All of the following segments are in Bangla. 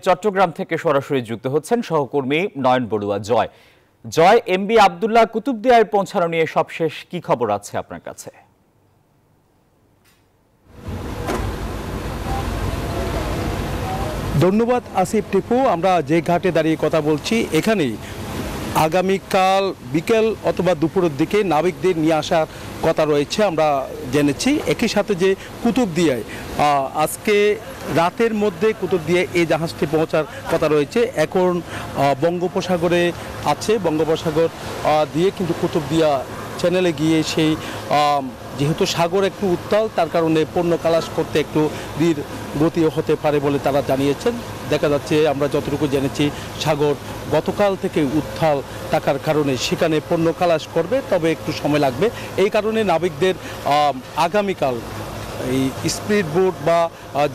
চট্টগ্রাম থেকে সরাসরি যুক্ত হচ্ছেন সহকর্মী নয়ন বড়ুয়া জয়। জয়, এমবি আবদুল্লাহ কুতুবদিয়ায় পৌঁছানো নিয়ে সবশেষ কি খবর আছে আপনার কাছে? ধন্যবাদ আসিফ টিপু। আমরা যে ঘাটে দাঁড়িয়ে কথা বলছি এখানেই আগামীকাল বিকেল অথবা দুপুরের দিকে নাবিকদের নিয়ে আসার কথা রয়েছে আমরা জেনেছি। একই সাথে যে কুতুবদিয়ায় আজকে রাতের মধ্যে কুতুবদিয়ায় এই জাহাজটি পৌঁছার কথা রয়েছে। এখন বঙ্গোপসাগরে আছে, বঙ্গোপসাগর দিয়ে কিন্তু কুতুবদিয়া চ্যানেলে গিয়ে সেই যেহেতু সাগর একটু উত্তাল, তার কারণে পণ্য খালাস করতে একটু ধীর গতিও হতে পারে বলে তারা জানিয়েছেন। দেখা যাচ্ছে আমরা যতটুকু জেনেছি সাগর গতকাল থেকে উত্তাল থাকার কারণে সেখানে পণ্য খালাস করবে, তবে একটু সময় লাগবে। এই কারণে নাবিকদের আগামীকাল এই স্পিড বোট বা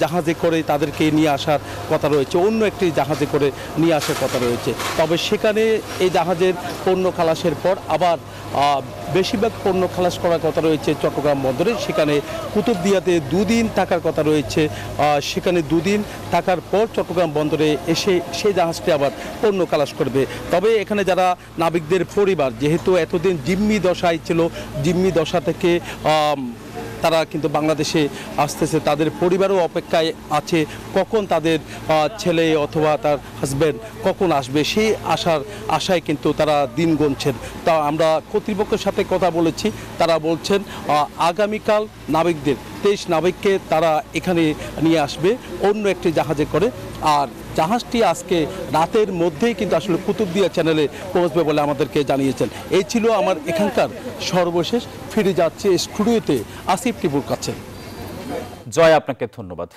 জাহাজে করে তাদেরকে নিয়ে আসার কথা রয়েছে, অন্য একটি জাহাজে করে নিয়ে আসার কথা রয়েছে। তবে সেখানে এই জাহাজের পণ্য খালাসের পর আবার বেশিরভাগ পণ্য খালাস করার কথা রয়েছে চট্টগ্রাম বন্দরে। সেখানে কুতুবদিয়াতে দুদিন থাকার কথা রয়েছে। সেখানে দুদিন থাকার পর চট্টগ্রাম বন্দরে এসে সেই জাহাজটি আবার পণ্য খালাস করবে। তবে এখানে যারা নাবিকদের পরিবার, যেহেতু এতদিন জিম্মি দশায় ছিল, জিম্মি দশা থেকে তারা কিন্তু বাংলাদেশে আসতেছে, তাদের পরিবারও অপেক্ষায় আছে কখন তাদের ছেলে অথবা তার হাজব্যান্ড কখন আসবে, সেই আশায় কিন্তু তারা দিন গুনছেন। তা আমরা কর্তৃপক্ষের সাথে কথা বলেছি, তারা বলছেন আগামীকাল নাবিকদের 23 নাবিককে তারা এখানে নিয়ে আসবে অন্য একটি জাহাজে করে। আর জাহাজটি আজকে রাতের মধ্যেই কিন্তু আসলে কুতুবদিয়া চ্যানেলে পৌঁছবে বলে আমাদেরকে জানিয়েছেন। এই ছিল আমার এখানকার সর্বশেষ। ফিরে যাচ্ছে স্টুডিওতে আসিফ টিপুর কাছে। জয়, আপনাকে ধন্যবাদ।